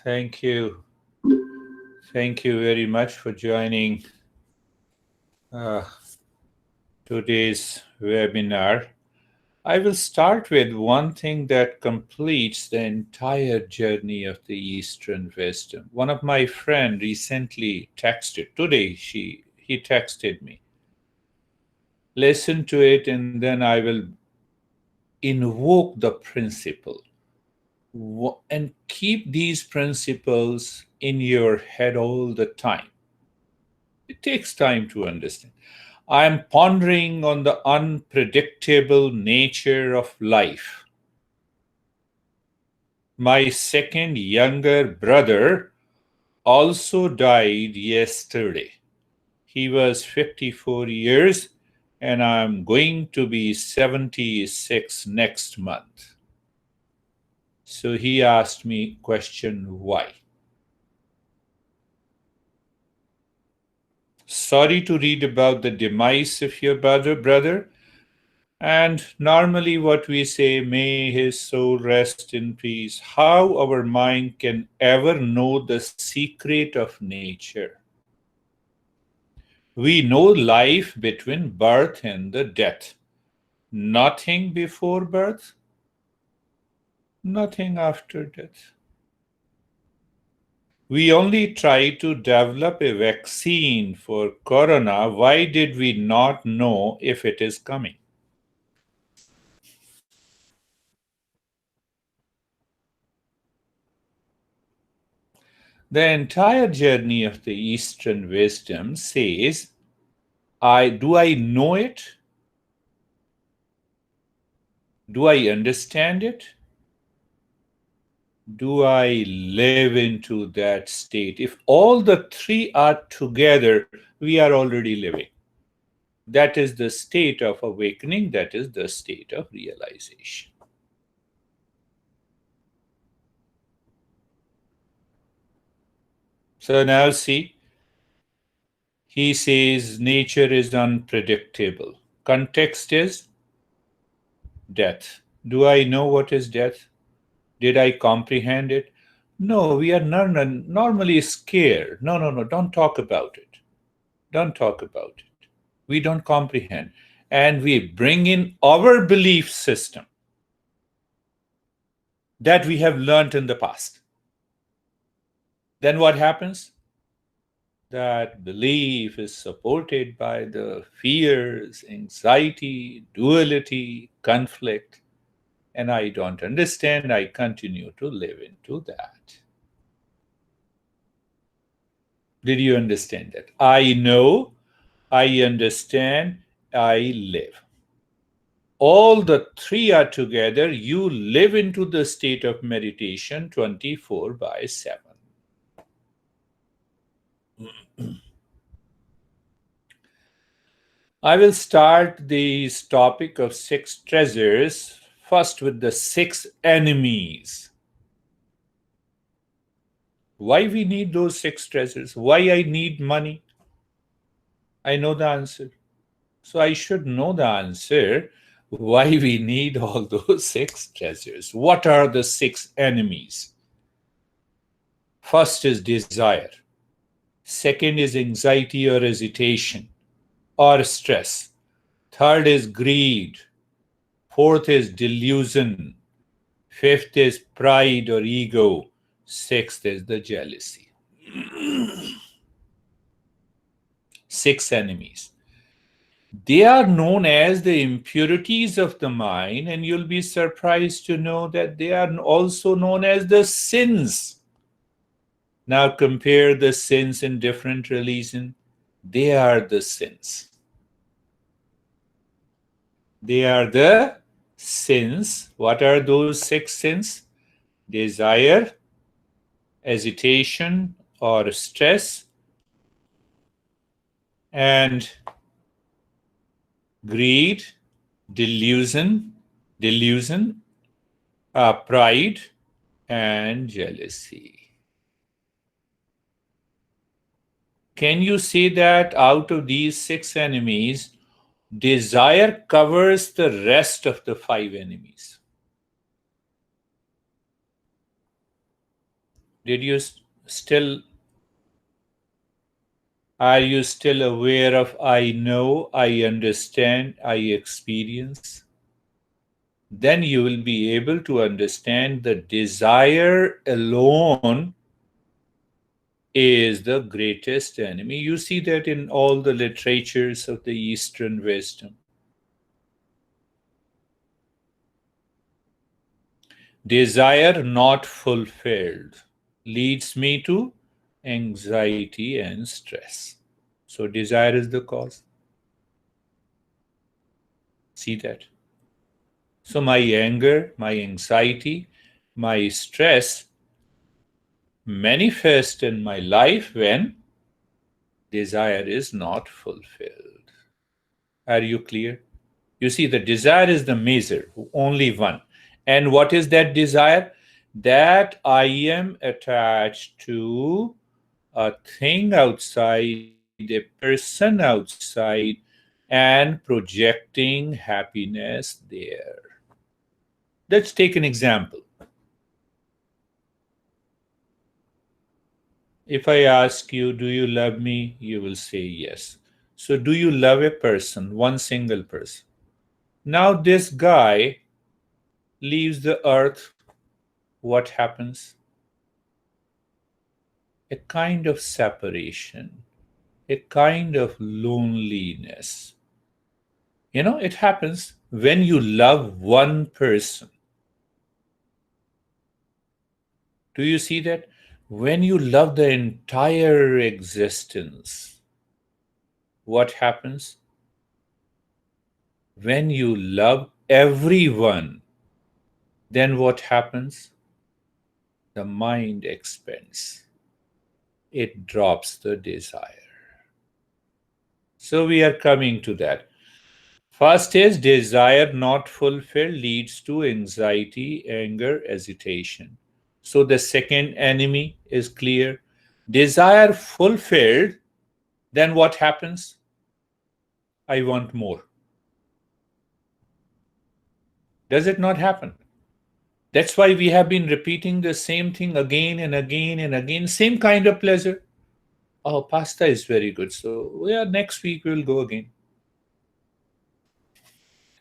Thank you. Thank you very much for joining uh, today's webinar. I will start with one thing that completes the entire journey of the Eastern wisdom. One of my friends recently texted, today he texted me. Listen to it and then I will invoke the principle and keep these principles in your head all the time. It takes time to understand. I am pondering on the unpredictable nature of life. My second younger brother also died yesterday. He was 54 years and I'm going to be 76 next month. So he asked me question why. Sorry to read about the demise of your brother. And normally what we say, may his soul rest in peace. How our mind can ever know the secret of nature. We know life between birth and the death. Nothing before birth, nothing after death. We only try to develop a vaccine for corona. Why did we not know if it is coming? The entire journey of the Eastern wisdom says, do I know it? Do I understand it? Do I live into that state? If all the three are together, we are already living. That is the state of awakening. That is the state of realization. So now see, he says nature is unpredictable. Context is death. Do I know what is death? Did I comprehend it? No, we are normally scared. No, don't talk about it. Don't talk about it. We don't comprehend. And we bring in our belief system that we have learned in the past. Then what happens? That belief is supported by the fears, anxiety, duality, conflict. And I don't understand. I continue to live into that. Did you understand that? I know, I understand, I live. All the three are together. You live into the state of meditation 24/7. I will start this topic of 6 treasures first with the 6 enemies. Why we need those 6 treasures? Why I need money? I know the answer. So I should know the answer why we need all those 6 treasures. What are the 6 enemies? First is desire. Second is anxiety or hesitation or stress. Third is greed. Fourth is delusion. Fifth is pride or ego. Sixth is the jealousy. 6 enemies. They are known as the impurities of the mind, and you'll be surprised to know that they are also known as the sins. Now compare the sins in different religions. They are the sins. They are the sins. What are those 6 sins? Desire, hesitation or stress, and greed, delusion, pride, and jealousy. Can you say that out of these 6 enemies, desire covers the rest of the 5 enemies? Did you still, are you still aware of I know, I understand, I experience? Then you will be able to understand the desire alone is the greatest enemy. You see that in all the literatures of the Eastern wisdom. Desire not fulfilled leads me to anxiety and stress. So, desire is the cause. See that? So, my anger, my anxiety, my stress manifest in my life when desire is not fulfilled. Are you clear? You see, the desire is the measure, only one. And what is that desire? That I am attached to a thing outside, a person outside, and projecting happiness there. Let's take an example. If I ask you, do you love me? You will say yes. So, do you love a person, one single person? Now, this guy leaves the earth. What happens? A kind of separation, a kind of loneliness. It happens when you love one person. Do you see that? When you love the entire existence, what happens? When you love everyone, then what happens? The mind expands, it drops the desire. So we are coming to that. First is desire not fulfilled leads to anxiety, anger, agitation. So the second enemy is clear. Desire fulfilled, then what happens? I want more. Does it not happen? That's why we have been repeating the same thing again and again and again, same kind of pleasure. Oh, pasta is very good. So, yeah, next week we'll go again.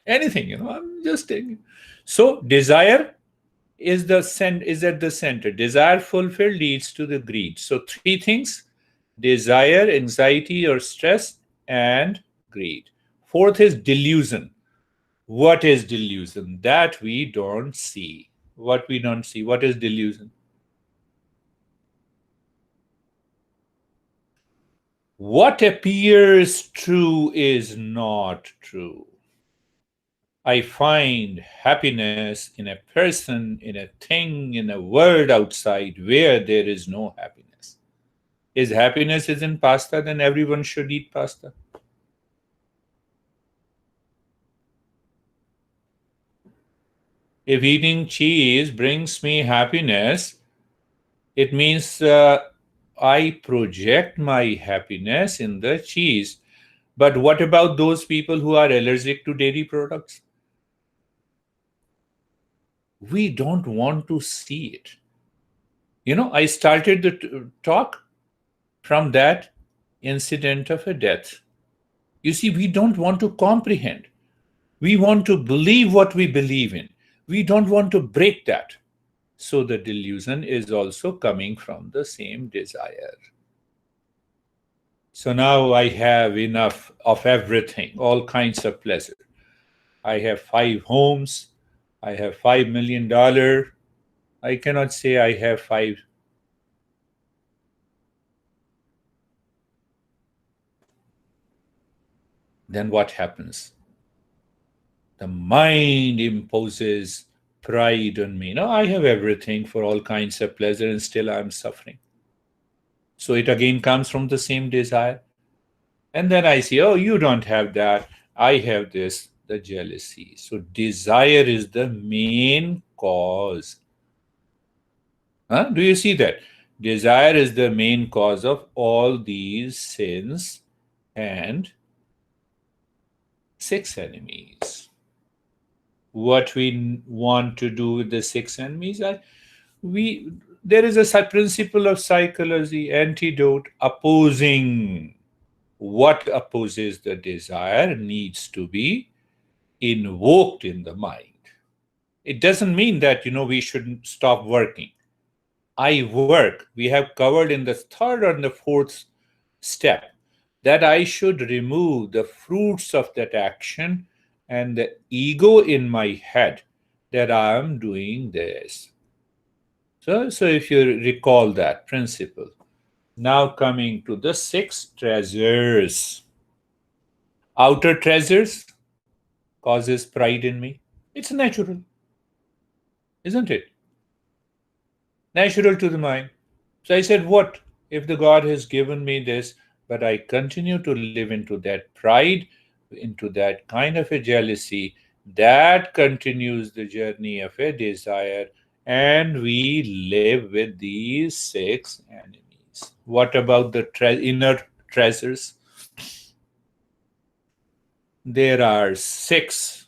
Anything, I'm just taking. So, desire is at the center. Desire fulfilled leads to the greed. So, three things: desire, anxiety or stress, and greed. Fourth is delusion. What is delusion? That we don't see. What we don't see. What is delusion? What appears true is not true. I find happiness in a person, in a thing, in a world outside where there is no happiness. Is happiness is in pasta, then everyone should eat pasta. If eating cheese brings me happiness, it means I project my happiness in the cheese. But what about those people who are allergic to dairy products? We don't want to see it. I started the talk from that incident of a death. You see, we don't want to comprehend. We want to believe what we believe in. We don't want to break that. So the delusion is also coming from the same desire. So now I have enough of everything, all kinds of pleasure. I have 5 homes. I have $5 million. I cannot say I have five. Then what happens? The mind imposes pride on me. No, I have everything for all kinds of pleasure and still I'm suffering. So it again comes from the same desire. And then I see, oh, you don't have that. I have this, the jealousy. So desire is the main cause. Huh? Do you see that? Desire is the main cause of all these sins and six enemies. What we want to do with the six enemies, we There is a principle of psychology, antidote, opposing. What opposes the desire needs to be invoked in the mind. It doesn't mean that, we shouldn't stop working. I work. We have covered in the third or the fourth step that I should remove the fruits of that action and the ego in my head that I am doing this. So if you recall that principle, now coming to the six treasures. Outer treasures causes pride in me. It's natural, isn't it? Natural to the mind. So I said, what if the God has given me this, but I continue to live into that pride, into that kind of a jealousy, that continues the journey of a desire, and we live with these six enemies. What about the inner treasures? There are six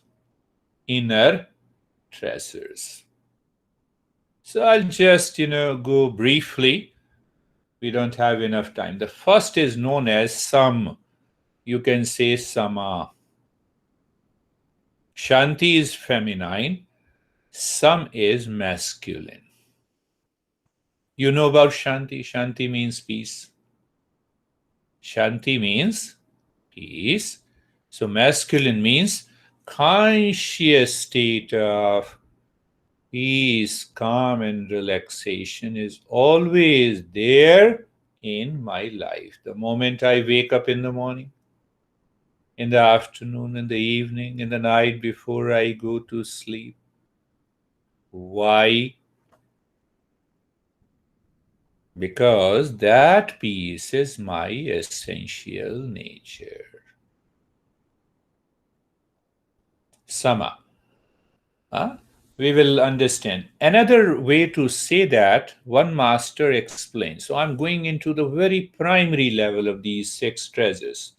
inner treasures. So I'll just, go briefly. We don't have enough time. The first is known as sam. You can say sama. Shanti is feminine. Sam is masculine. You know about Shanti. Shanti means peace. Shanti means peace. So masculine means conscious state of peace, calm, and relaxation is always there in my life. The moment I wake up in the morning, in the afternoon, in the evening, in the night before I go to sleep. Why? Because that peace is my essential nature. Sama. Huh? We will understand. Another way to say that, one master explains. So I'm going into the very primary level of these six treasures.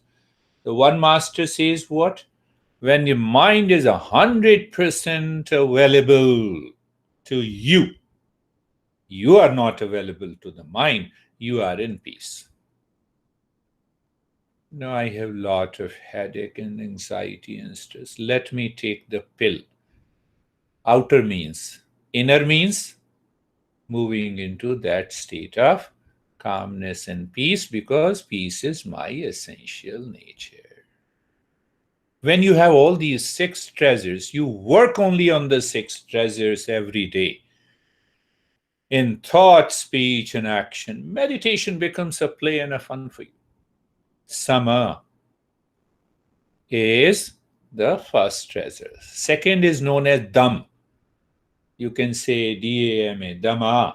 The one master says what? When your mind is 100% available to you, you are not available to the mind, you are in peace. No, I have a lot of headache and anxiety and stress. Let me take the pill. Outer means, inner means moving into that state of calmness and peace, because peace is my essential nature. When you have all these six treasures, you work only on the six treasures every day. In thought, speech, and action, meditation becomes a play and a fun for you. Sama is the first treasure. Second is known as Dham. You can say D-A-M-A, Dhamma.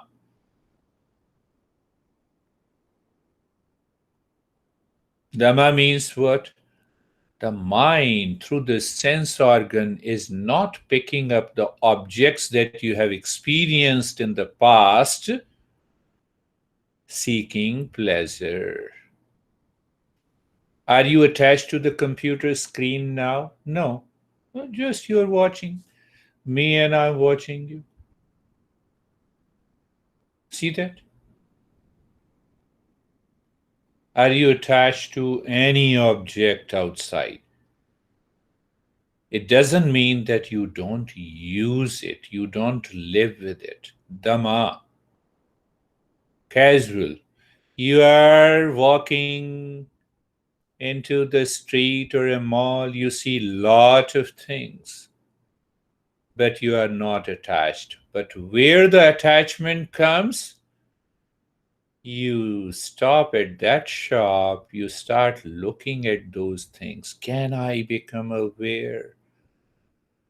Dhamma means what? The mind, through the sense organ, is not picking up the objects that you have experienced in the past, seeking pleasure. Are you attached to the computer screen now? No. Just you're watching. Me and I'm watching you. See that? Are you attached to any object outside? It doesn't mean that you don't use it, you don't live with it. Dhamma. Casual. You are walking into the street or a mall, you see lot of things, but you are not attached. But where the attachment comes, you stop at that shop, you start looking at those things. Can I become aware?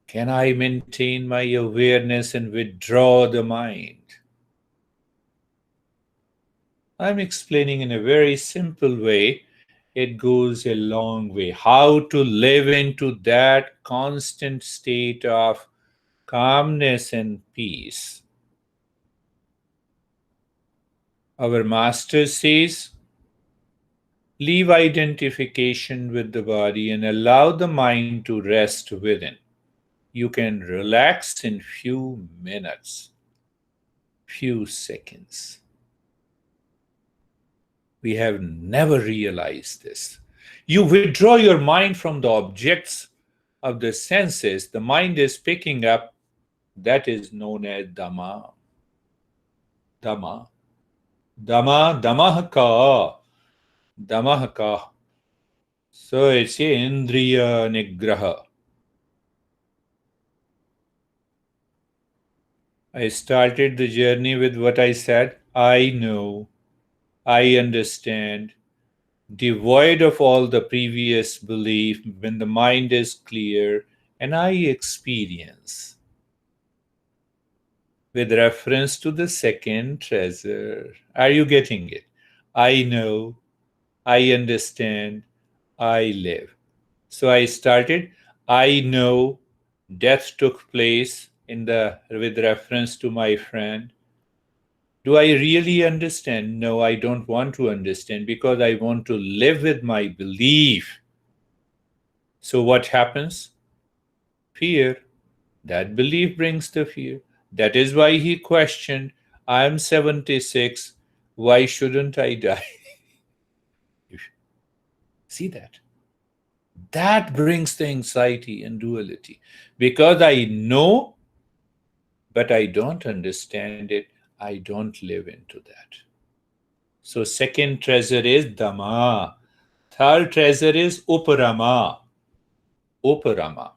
Can I maintain my awareness and withdraw the mind? I'm explaining in a very simple way. It goes a long way. How to live into that constant state of calmness and peace. Our master says, leave identification with the body and allow the mind to rest within. You can relax in few minutes. few seconds. We have never realized this. You withdraw your mind from the objects of the senses, the mind is picking up, that is known as Dhamma. Dhamma. Dhamma, Dhammahaka. Dhammahaka. So it's Indriya Nigraha. I started the journey with what I said. I know, I understand, devoid of all the previous belief, when the mind is clear, and I experience. With reference to the second treasure. Are you getting it? I know, I understand, I live. So I started, I know death took place with reference to my friend. Do I really understand? No, I don't want to understand because I want to live with my belief. So what happens? Fear. That belief brings the fear. That is why he questioned, I am 76. Why shouldn't I die? See that? That brings the anxiety and duality. Because I know, but I don't understand it, I don't live into that. So, second treasure is Dhamma. Third treasure is Uparama. Uparama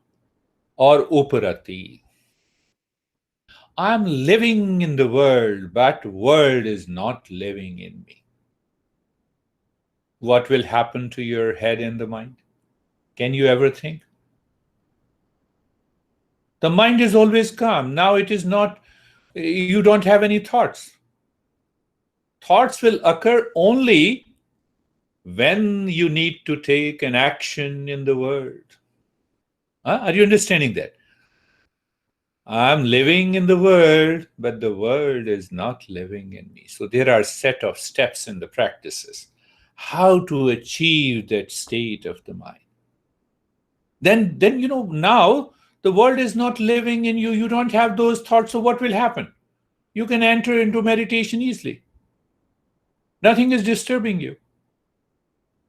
or Uparati. I'm living in the world, but world is not living in me. What will happen to your head and the mind? Can you ever think? The mind is always calm. Now it is not, you don't have any thoughts. Thoughts will occur only when you need to take an action in the world. Are you understanding that? I'm living in the world, but the world is not living in me. So there are a set of steps in the practices. How to achieve that state of the mind. Then now the world is not living in you. You don't have those thoughts. So what will happen? You can enter into meditation easily. Nothing is disturbing you.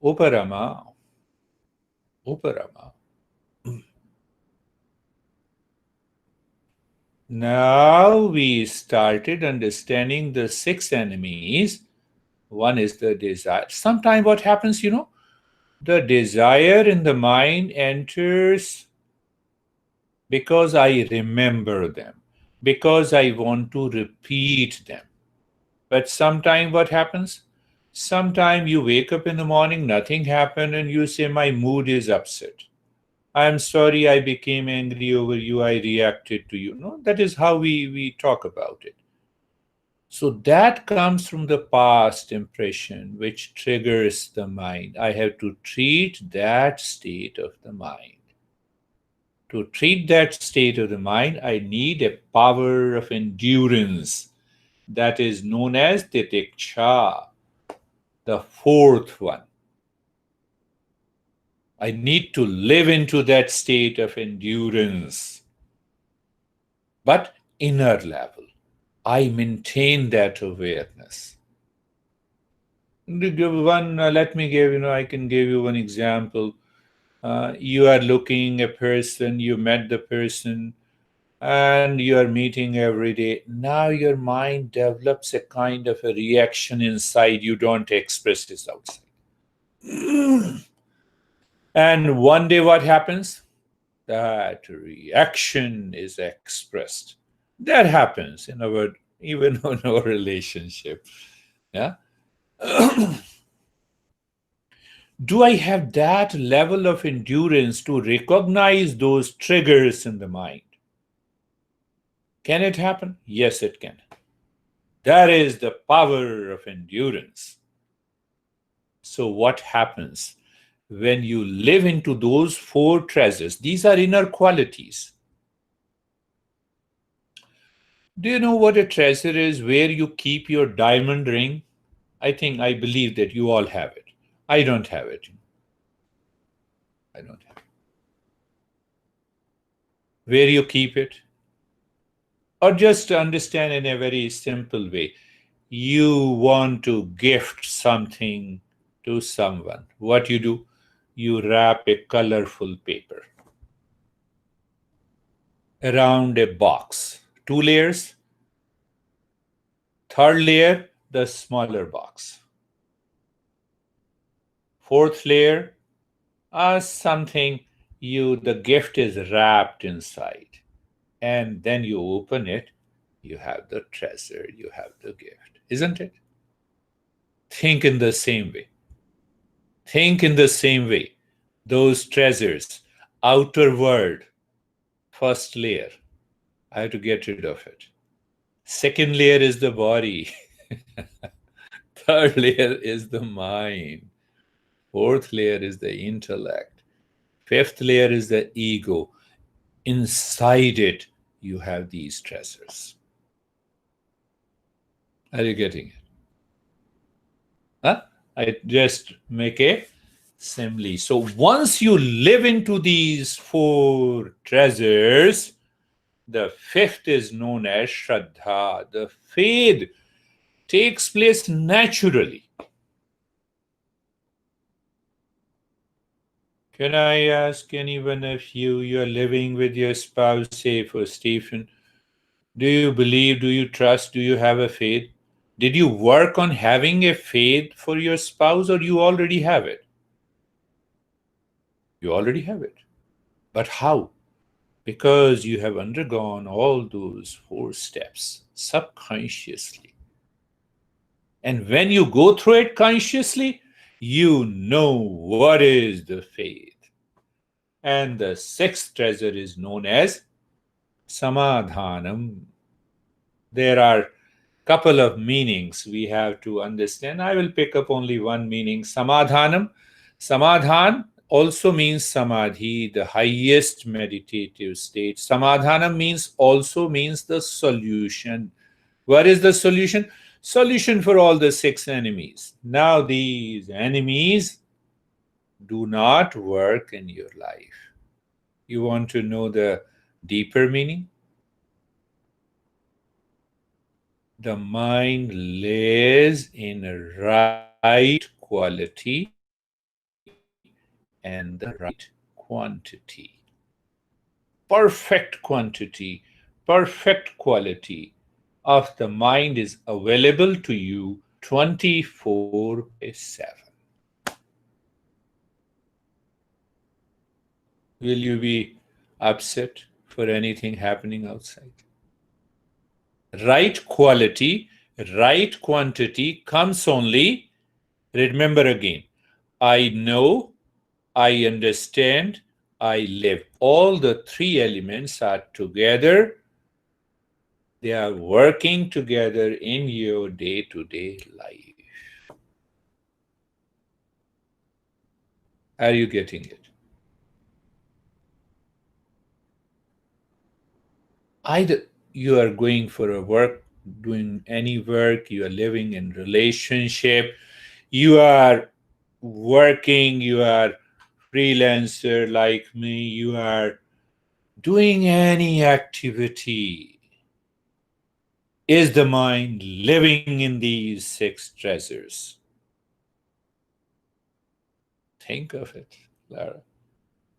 Uparama. Uparama. Now we started understanding the six enemies. One is the desire. Sometimes what happens, the desire in the mind enters because I remember them, because I want to repeat them. But sometimes what happens? Sometimes you wake up in the morning, nothing happened, and you say, my mood is upset. I'm sorry I became angry over you, I reacted to you. No, that is how we talk about it. So that comes from the past impression, which triggers the mind. I have to treat that state of the mind. To treat that state of the mind, I need a power of endurance that is known as titiksha, the fourth one. I need to live into that state of endurance. But inner level, I maintain that awareness. I can give you one example. You are looking a person, you met the person, and you are meeting every day. Now your mind develops a kind of a reaction inside. You don't express this outside. And one day what happens? That reaction is expressed. That happens even in our relationship. Yeah. Do I have that level of endurance to recognize those triggers in the mind? Can it happen? Yes, it can. That is the power of endurance. So, what happens when you live into those four treasures? These are inner qualities. Do you know what a treasure is? Where you keep your diamond ring? I believe that you all have it. I don't have it. I don't have it. Where you keep it? Or just understand in a very simple way. You want to gift something to someone. What you do? You wrap a colorful paper around a box. Two layers. Third layer, the smaller box. Fourth layer, something the gift is wrapped inside. And then you open it, you have the treasure, you have the gift. Isn't it? Think in the same way. Think in the same way. Those treasures, outer world, first layer, I have to get rid of it. Second layer is the body. Third layer is the mind. Fourth layer is the intellect. Fifth layer is the ego. Inside it, you have these treasures. Are you getting it? Huh? I just make a simile. So once you live into these four treasures, the fifth is known as Shraddha. The faith takes place naturally. Can I ask anyone of you, you're living with your spouse, say for Stephen, do you believe, do you trust, do you have a faith? Did you work on having a faith for your spouse or you already have it? You already have it. But how? Because you have undergone all those four steps subconsciously. And when you go through it consciously, you know what is the faith. And the sixth treasure is known as Samadhanam. There are couple of meanings we have to understand. I will pick up only one meaning. Samadhanam. Samadhan also means samadhi, the highest meditative state. Samadhanam also means the solution. What is the solution? Solution for all the six enemies. Now these enemies do not work in your life. You want to know the deeper meaning? The mind lives in right quality and the right quantity. Perfect quality of the mind is available to you 24/7. Will you be upset for anything happening outside? Right quality, right quantity comes only, remember again, I know, I understand, I live. All the three elements are together. They are working together in your day-to-day life. Are you getting it? Either you are going for a work, doing any work, you are living in relationship, you are working, you are freelancer like me, you are doing any activity. Is the mind living in these six treasures? Think of it, Lara.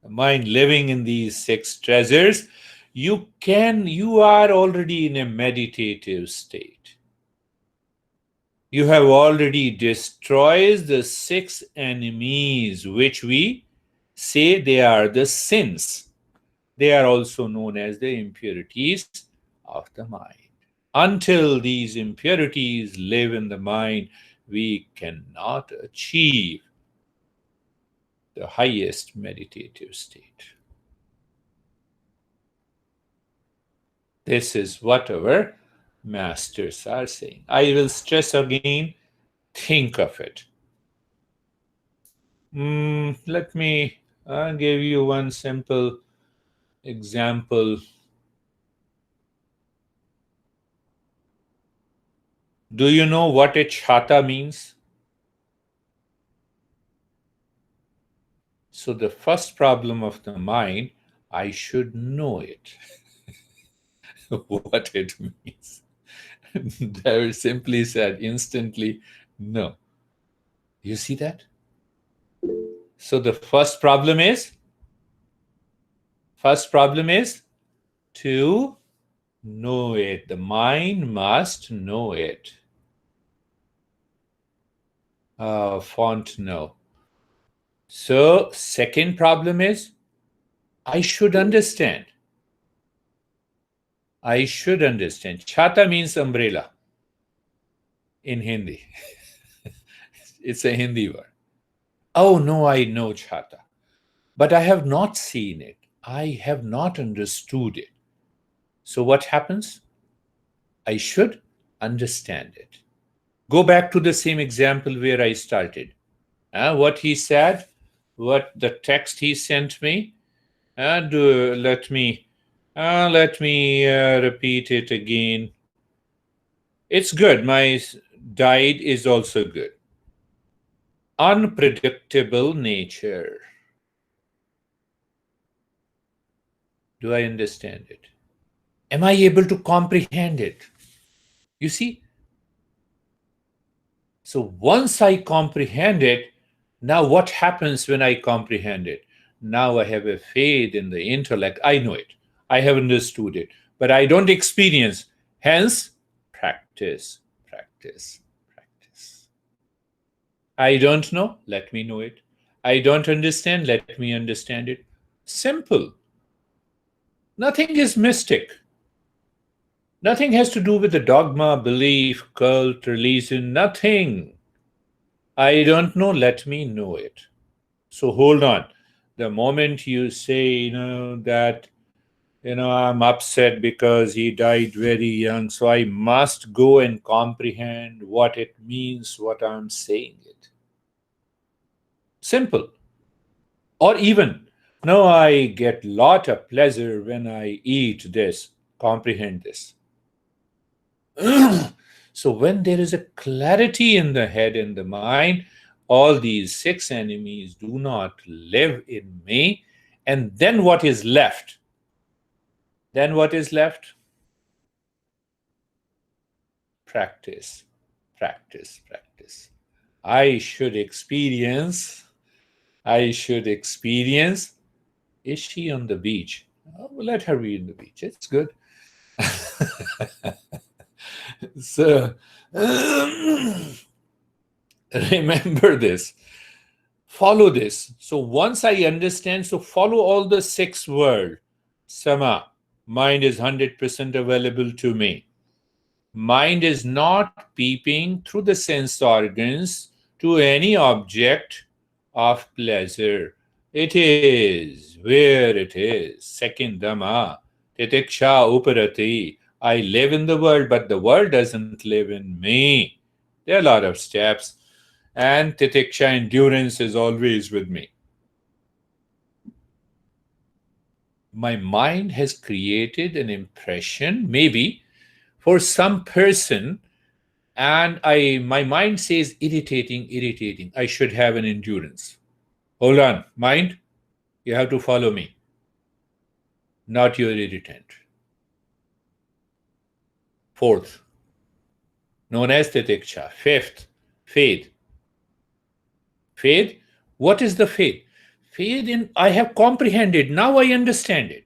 The mind living in these six treasures, you are already in a meditative state. You have already destroyed the six enemies, which we say they are the sins. They are also known as the impurities of the mind. Until these impurities live in the mind, we cannot achieve the highest meditative state. This is what our masters are saying. I will stress again, think of it. Let me give you one simple example. Do you know what a chhata means? So the first problem of the mind, I should know it. what it means. They simply said instantly, no. You see that? So the first problem is to know it. The mind must know it. Font no. So second problem is I should understand. I should understand. Chhata means umbrella in Hindi. It's a Hindi word. Oh no, I know chhata, but I have not seen it. I have not understood it. So what happens? I should understand it. Go back to the same example where I started. What he said, what the text he sent me, and let me repeat it again. It's good. My diet is also good. Unpredictable nature. Do I understand it? Am I able to comprehend it? You see? So once I comprehend it, now what happens when I comprehend it? Now I have a faith in the intellect. I know it. I have understood it. But I don't experience. Hence, practice, practice, practice. I don't know. Let me know it. I don't understand. Let me understand it. Simple. Nothing is mystic. Nothing has to do with the dogma, belief, cult, religion, nothing. I don't know, let me know it. So hold on. The moment you say, that, I'm upset because he died very young, so I must go and comprehend what it means, what I'm saying it. Simple. Or even, no, I get lot of pleasure when I eat this. Comprehend this. So when there is a clarity in the head and the mind, all these six enemies do not live in me. And then what is left? Then what is left? Practice, practice, practice. I should experience. Is she on the beach? Oh, well, let her be on the beach. It's good. So remember this. Follow this. So once I understand, so follow all the six words. Sama, mind is 100% available to me. Mind is not peeping through the sense organs to any object of pleasure. It is where it is. Second Dhamma, Titiksha Uparati. I live in the world, but the world doesn't live in me. There are a lot of steps. And Titiksha, endurance, is always with me. My mind has created an impression, maybe, for some person, and my mind says, irritating. I should have an endurance. Hold on, mind, you have to follow me, not your irritant. Fourth, known as Titiksha. Fifth, faith. Faith, what is the faith? Faith in I have comprehended, now I understand it.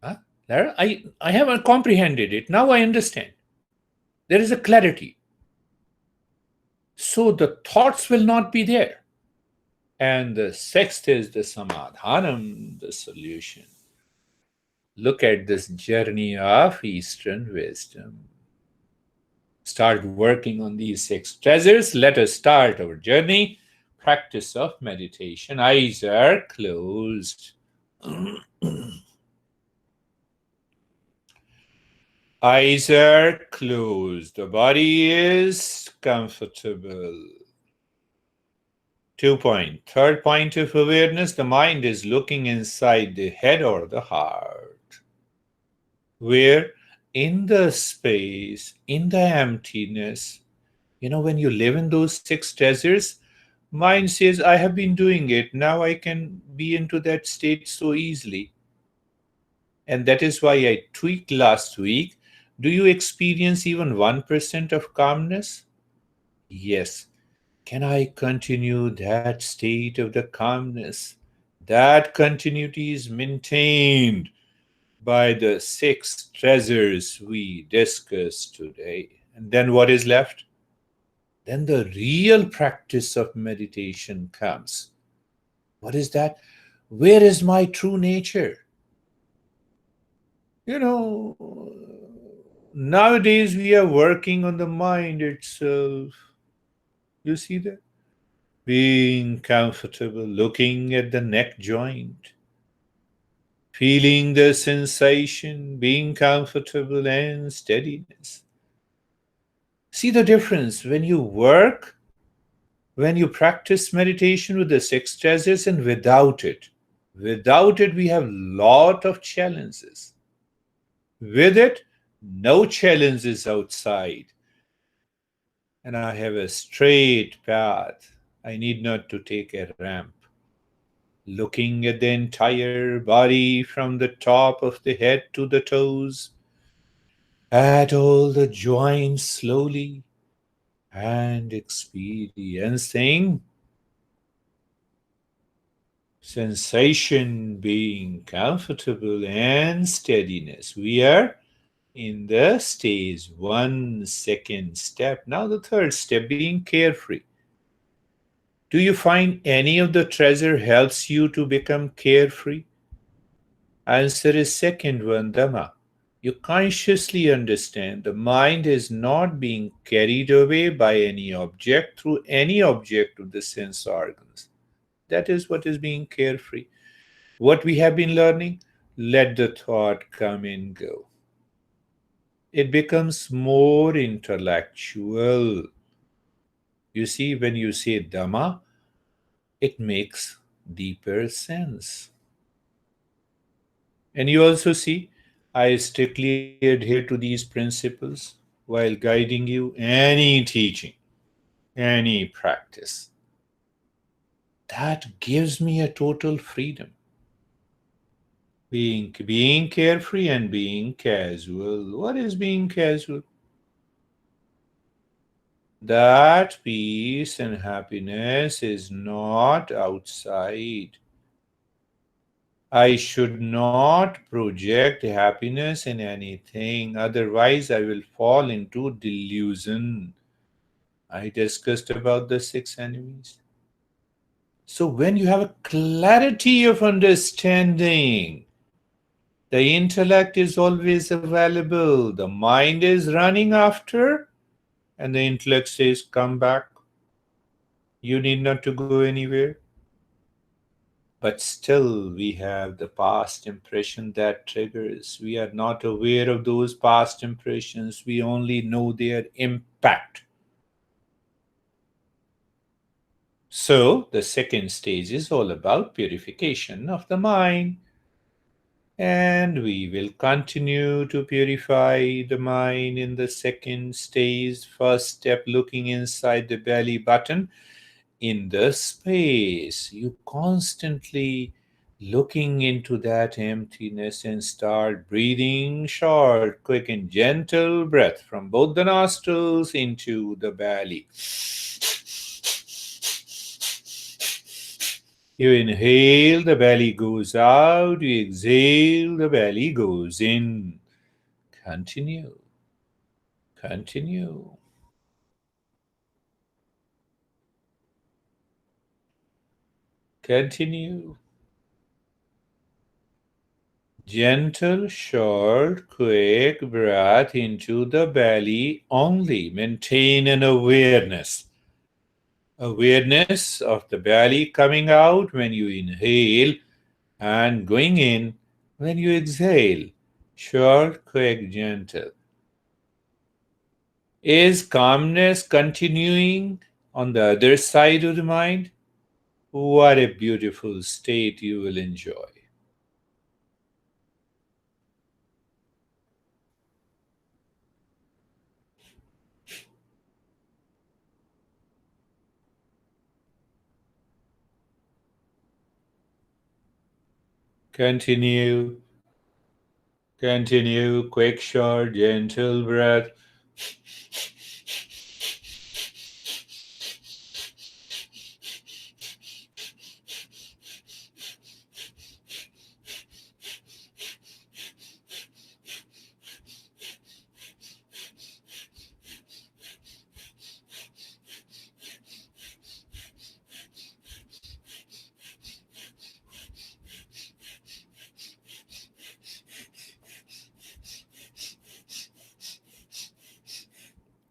Huh? I have comprehended it, now I understand. There is a clarity. So the thoughts will not be there. And the sixth is the samadhanam, the solution. Look at this journey of Eastern wisdom. Start working on these six treasures. Let us start our journey. Practice of meditation. Eyes are closed. Eyes are closed. The body is comfortable. 2 point. Third point of awareness, the mind is looking inside the head or the heart, where in the space, in the emptiness, when you live in those six treasures, mind says, I have been doing it. Now I can be into that state so easily. And that is why I tweaked last week. Do you experience even 1% of calmness? Yes. Can I continue that state of the calmness? That continuity is maintained by the six treasures we discussed today. And then what is left? Then the real practice of meditation comes. What is that? Where is my true nature? You know, nowadays we are working on the mind itself. You see that? Being comfortable, looking at the neck joint, feeling the sensation, being comfortable and steadiness. See the difference when you work, when you practice meditation with the six treasures and without it. Without it, we have lot of challenges. With it, no challenges outside. And I have a straight path. I need not to take a ramp. Looking at the entire body from the top of the head to the toes, at all the joints slowly, and experiencing sensation being comfortable and steadiness. We are in the stage one, second step. Now the third step being carefree. Do you find any of the treasure helps you to become carefree? Answer is second one, Dhamma. You consciously understand the mind is not being carried away by any object through any object of the sense organs. That is what is being carefree. What we have been learning, let the thought come and go. It becomes more intellectual. You see, when you say Dhamma, it makes deeper sense. And you also see, I strictly adhere to these principles while guiding you any teaching, any practice. That gives me a total freedom. Being carefree and being casual. What is being casual? That peace and happiness is not outside. I should not project happiness in anything, otherwise, I will fall into delusion. I discussed about the six enemies. So, when you have a clarity of understanding, the intellect is always available, the mind is running after, and the intellect says, come back. You need not to go anywhere. But still, we have the past impression that triggers. We are not aware of those past impressions. We only know their impact. So, the second stage is all about purification of the mind. And we will continue to purify the mind in the second stage. First step, looking inside the belly button in the space. You constantly looking into that emptiness and start breathing short, quick, and gentle breath from both the nostrils into the belly. You inhale, the belly goes out. You exhale, the belly goes in. Continue. Continue. Continue. Gentle, short, quick breath into the belly only. Maintain an awareness. Awareness of the belly coming out when you inhale and going in when you exhale. Short, quick, gentle. Is calmness continuing on the other side of the mind? What a beautiful state you will enjoy. Continue. Continue, quick, short, gentle breath.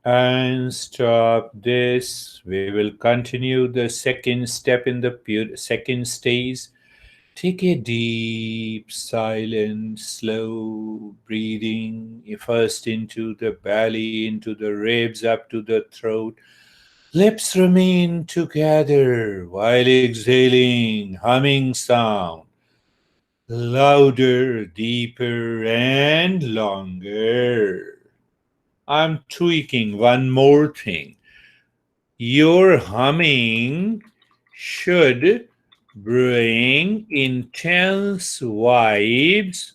And stop this. We will continue the second step in the second stage. Take a deep, silent, slow breathing, first into the belly, into the ribs, up to the throat. Lips remain together while exhaling, humming sound. Louder, deeper, and longer. I'm tweaking one more thing. Your humming should bring intense vibes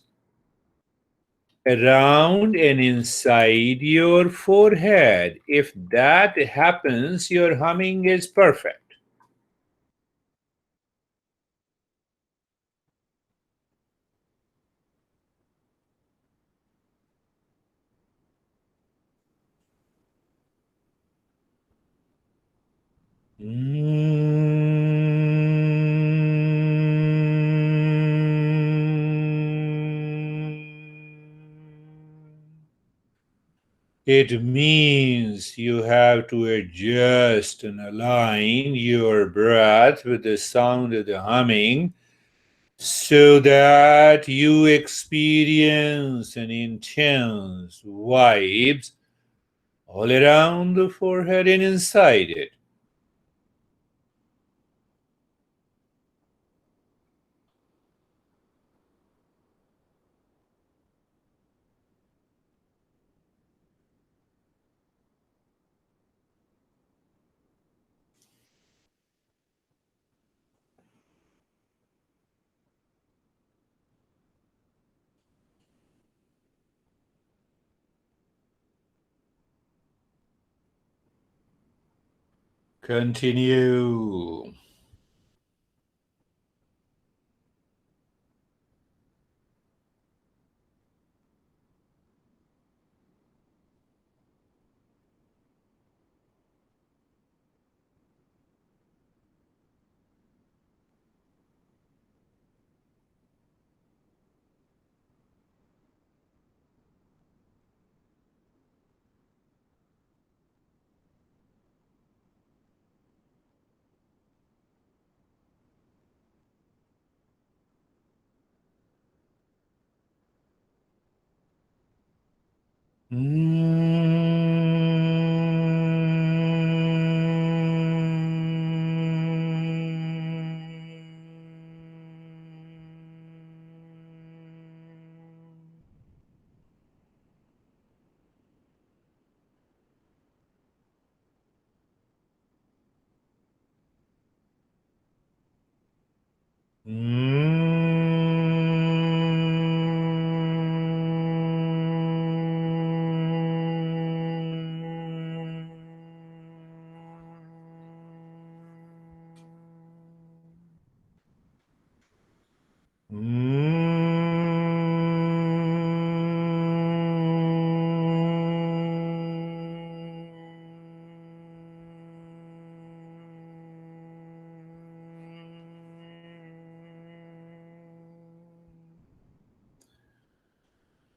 around and inside your forehead. If that happens, your humming is perfect. It means you have to adjust and align your breath with the sound of the humming so that you experience an intense vibes all around the forehead and inside it. Continue.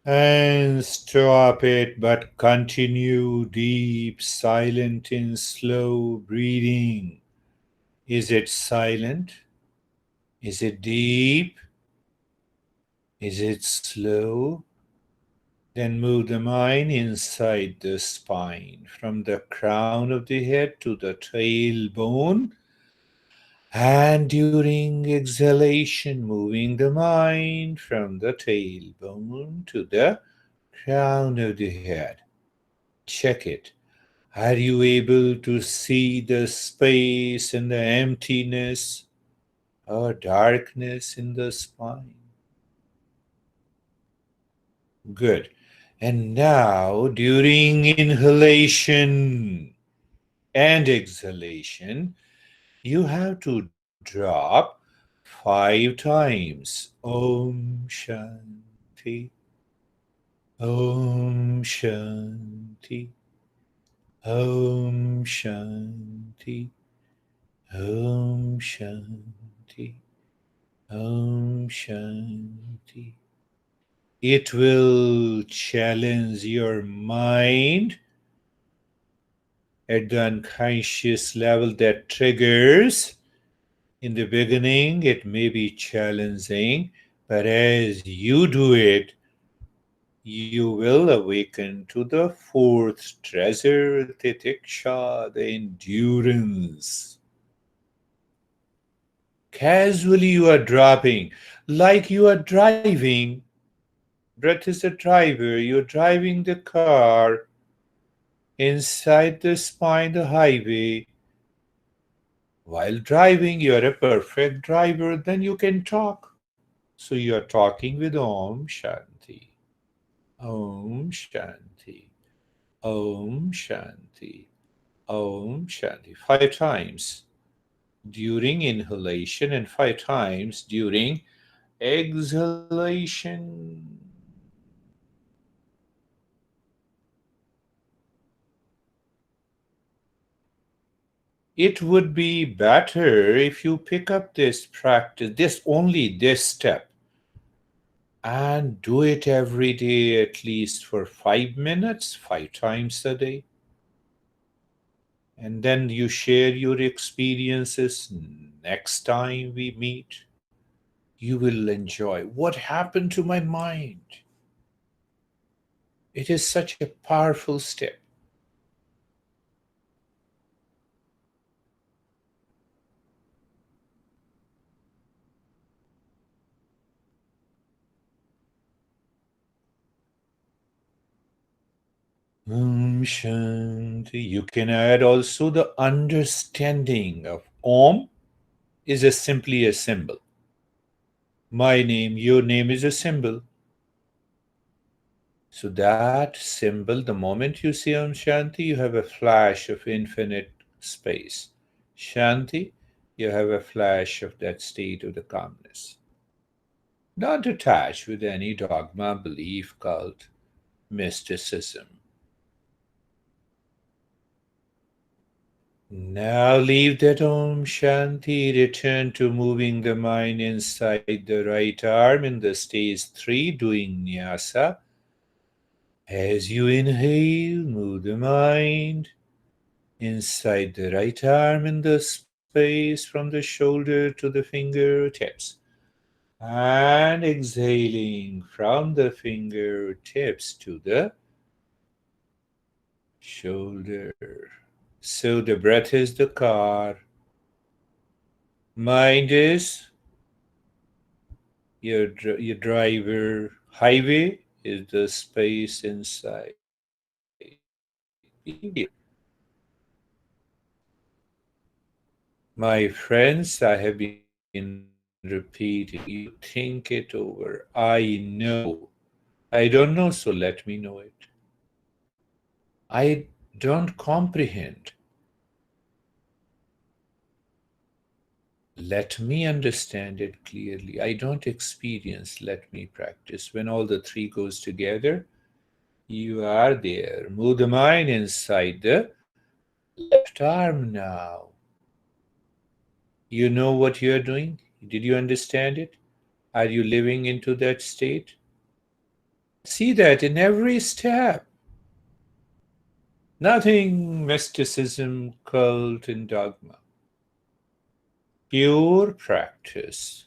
And stop it, but continue deep, silent, and slow breathing. Is it silent? Is it deep? Is it slow? Then move the mind inside the spine, from the crown of the head to the tailbone. And during exhalation, moving the mind from the tailbone to the crown of the head. Check it. Are you able to see the space and the emptiness or darkness in the spine? Good. And now, during inhalation and exhalation, you have to drop 5 times. Om Shanti. Om Shanti. Om Shanti. Om Shanti. Om Shanti. It will challenge your mind at the unconscious level that triggers. In the beginning, it may be challenging, but as you do it, you will awaken to the fourth treasure, titiksha, the endurance. Casually, you are dropping, like you are driving. Breath is the driver, you're driving the car inside the spine, the highway. While driving, you're a perfect driver, then you can talk. So you're talking with Om Shanti. Om Shanti. Om Shanti. Om Shanti. 5 times during inhalation and 5 times during exhalation. It would be better if you pick up this practice, this step, and do it every day at least for 5 minutes, 5 times a day. And then you share your experiences next time we meet. You will enjoy what happened to my mind. It is such a powerful step. Shanti. You can add also the understanding of Om is simply a symbol. My name, your name is a symbol. So that symbol, the moment you see Om Shanti, you have a flash of infinite space. Shanti, you have a flash of that state of the calmness. Not attached with any dogma, belief, cult, mysticism. Now leave that Om Shanti, return to moving the mind inside the right arm in the stage 3, doing Nyasa. As you inhale, move the mind inside the right arm in the space from the shoulder to the fingertips. And exhaling from the fingertips to the shoulder. So the breath is the car, mind is your driver, highway is the space inside. My friends, I have been repeating, you think it over. I know. I don't know, so let me know it. I don't comprehend. Let me understand it clearly. I don't experience. Let me practice. When all the three goes together, you are there. Move the mind inside the left arm now. You know what you are doing? Did you understand it? Are you living into that state? See that in every step. Nothing mysticism, cult, and dogma. Pure practice.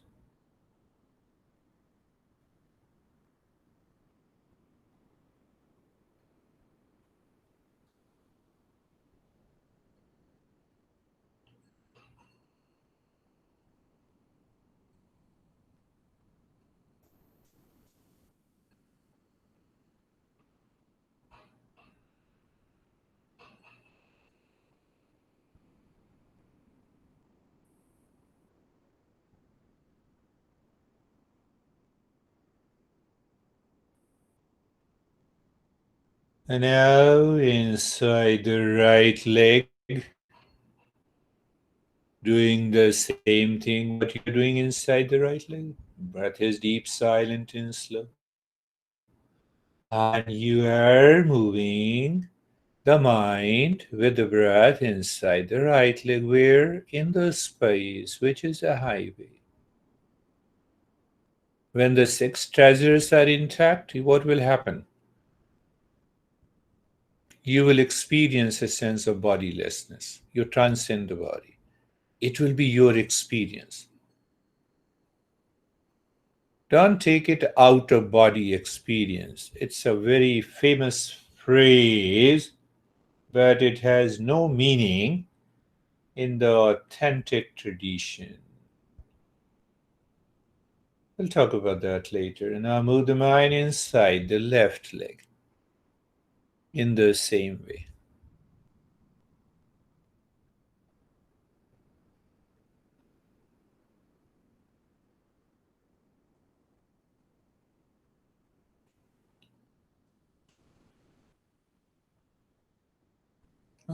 And now inside the right leg, doing the same thing what you're doing inside the right leg. Breath is deep, silent, and slow. And you are moving the mind with the breath inside the right leg, where in the space which is a highway. When the six treasures are intact, what will happen? You will experience a sense of bodilessness. You transcend the body. It will be your experience. Don't take it out of body experience. It's a very famous phrase, but it has no meaning in the authentic tradition. We'll talk about that later. Now move the mind inside the left leg in the same way.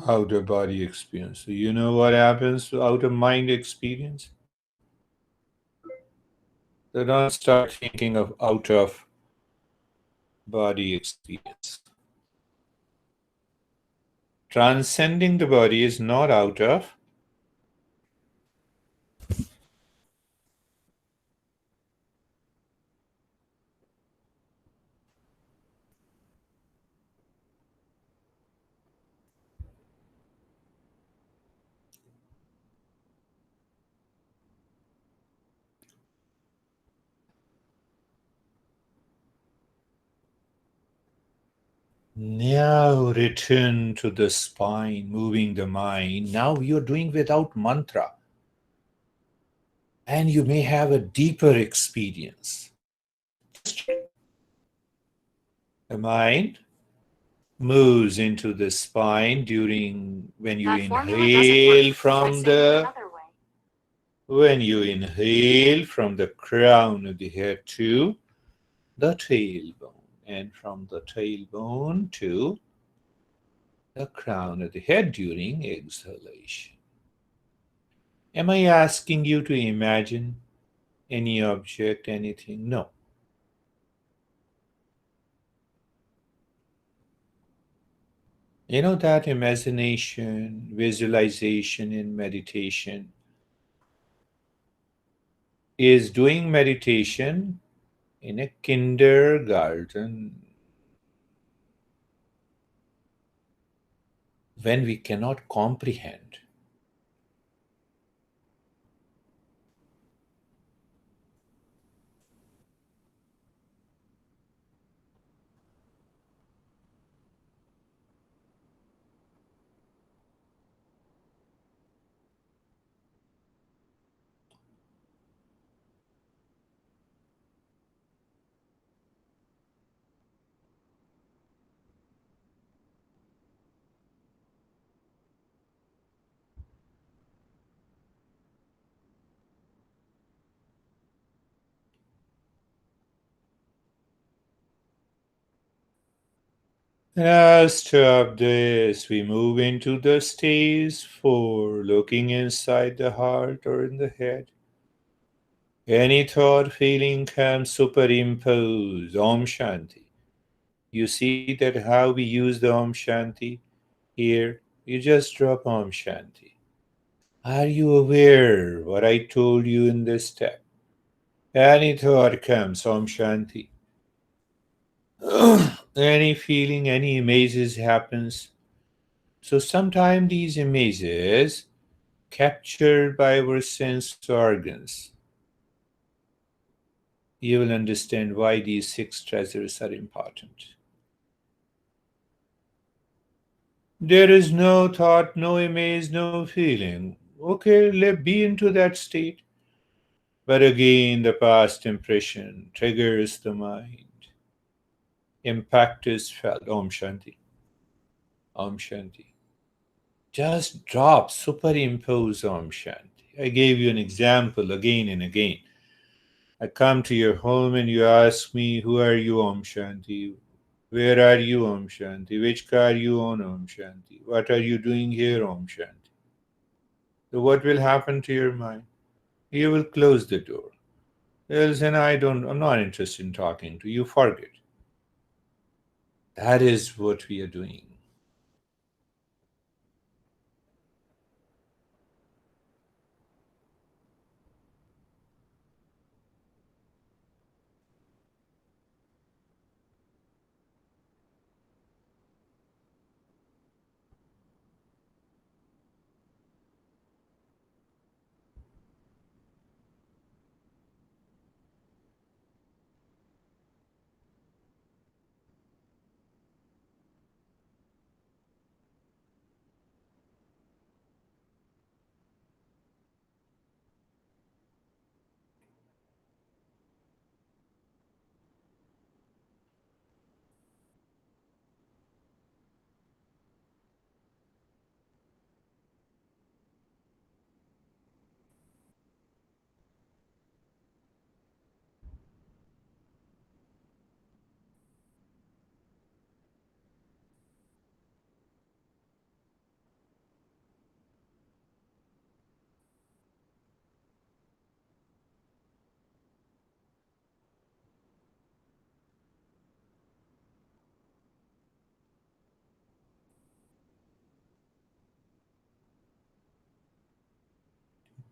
Outer body experience. So you know what happens to outer mind experience? So don't start thinking of out of body experience. Transcending the body is not out of. Now return to the spine, moving the mind. Now you're doing without mantra, and you may have a deeper experience. The mind moves into the spine during when you inhale from the crown of the head to the tailbone, and from the tailbone to the crown of the head during exhalation. Am I asking you to imagine any object, anything? No. You know that imagination, visualization in meditation is doing meditation in a kindergarten when we cannot comprehend. After this, we move into the stage 4, looking inside the heart or in the head. Any thought, feeling can superimpose Om Shanti. You see that how we use the Om Shanti here? You just drop Om Shanti. Are you aware what I told you in this step? Any thought comes, Om Shanti. Any feeling, any images happens. So sometimes these images captured by our sense organs. You will understand why these six treasures are important. There is no thought, no image, no feeling. Okay, let be into that state. But again, the past impression triggers the mind. Impact is felt. Om Shanti. Om Shanti. Just drop, superimpose Om Shanti. I gave you an example again and again. I come to your home and you ask me, who are you, Om Shanti? Where are you, Om Shanti? Which car you own, Om Shanti? What are you doing here, Om Shanti? So what will happen to your mind? You will close the door. You'll say, no, I'm not interested in talking to you. Forget. That is what we are doing.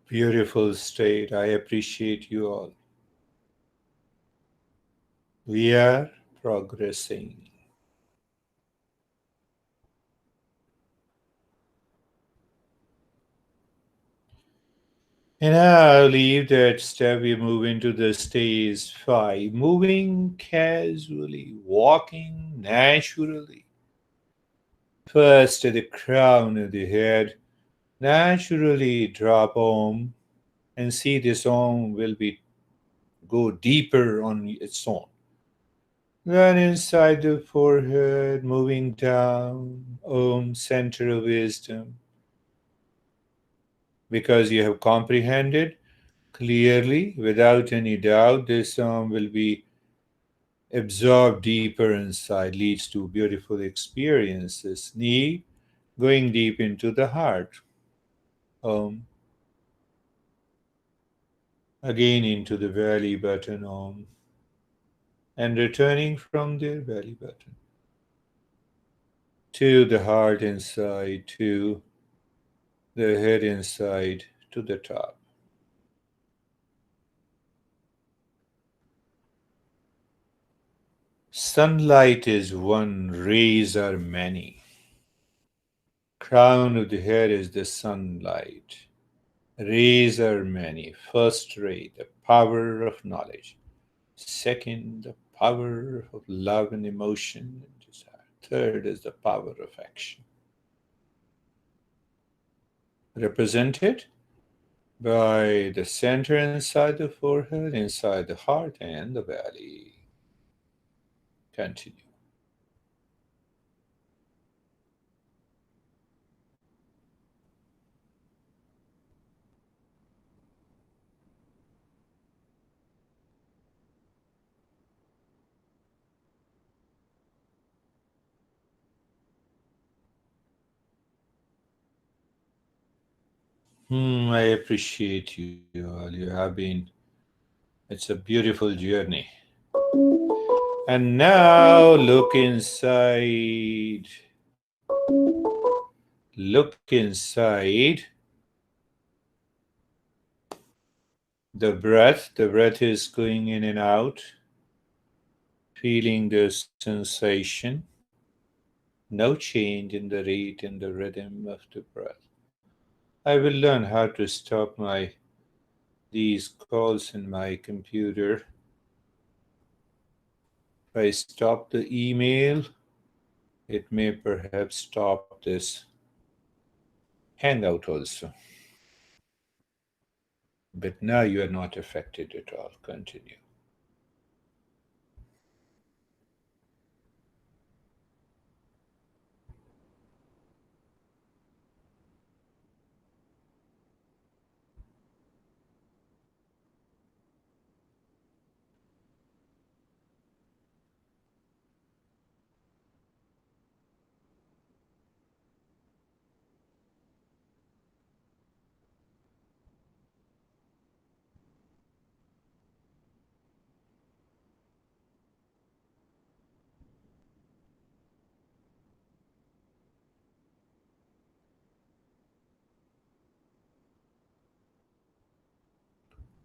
Beautiful state. I appreciate you all. We are progressing. And now leave that step. We move into the stage 5. Moving casually, walking naturally. First at the crown of the head, naturally drop Om and see this Om will be go deeper on its own. Then inside the forehead, moving down, Om, center of wisdom. Because you have comprehended clearly, without any doubt, this Om will be absorbed deeper inside, leads to beautiful experiences. Knee, going deep into the heart. Om. Again into the belly button, Om. And returning from the belly button to the heart inside, to the head inside, to the top. Sunlight is one, rays are many. Crown of the head is the sunlight. Rays are many. First ray, the power of knowledge. Second, the power of love and emotion and desire. Third is the power of action. Represented by the center inside the forehead, inside the heart, and the belly. Continue. I appreciate you all. You have been, it's a beautiful journey. And now look inside. Look inside. The breath is going in and out, feeling the sensation. No change in the rate and the rhythm of the breath. I will learn how to stop these calls in my computer. If I stop the email, it may perhaps stop this hangout also. But now you are not affected at all. Continue.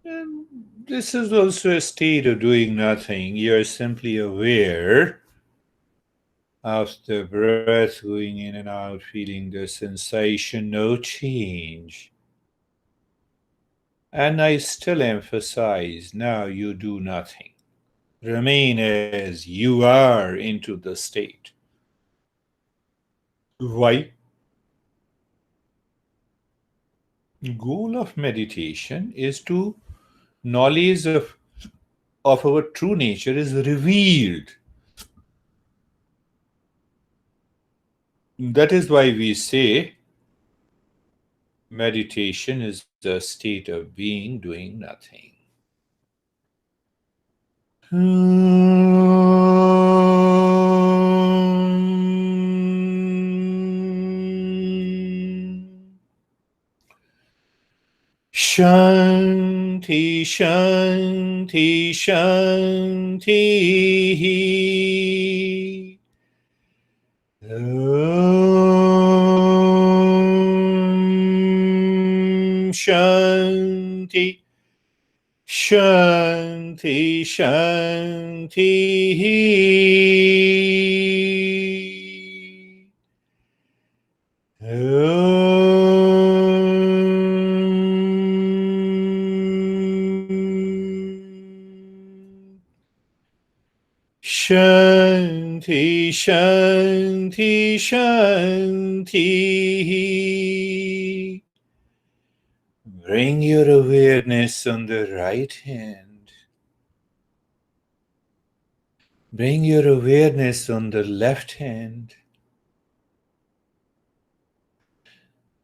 And this is also a state of doing nothing. You're simply aware of the breath going in and out, feeling the sensation, no change. And I still emphasize now you do nothing. Remain as you are into the state. Why? Goal of meditation is to knowledge of our true nature is revealed. That is why we say meditation is a state of being doing nothing. Shanti, Shanti, Shanti. Shanti, Shanti, Shanti. Shanti, Shanti, Shanti. Bring your awareness on the right hand. Bring your awareness on the left hand.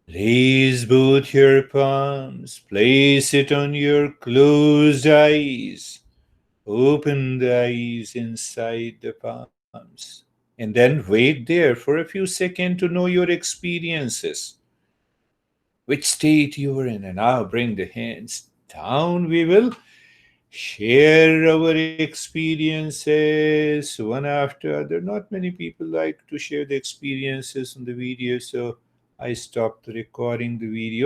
Raise both your palms. Place it on your closed eyes. Open the eyes inside the palms. And then wait there for a few seconds to know your experiences. Which state you are in. And now bring the hands down. We will share our experiences one after other. Not many people like to share the experiences on the video, so I stopped recording the video.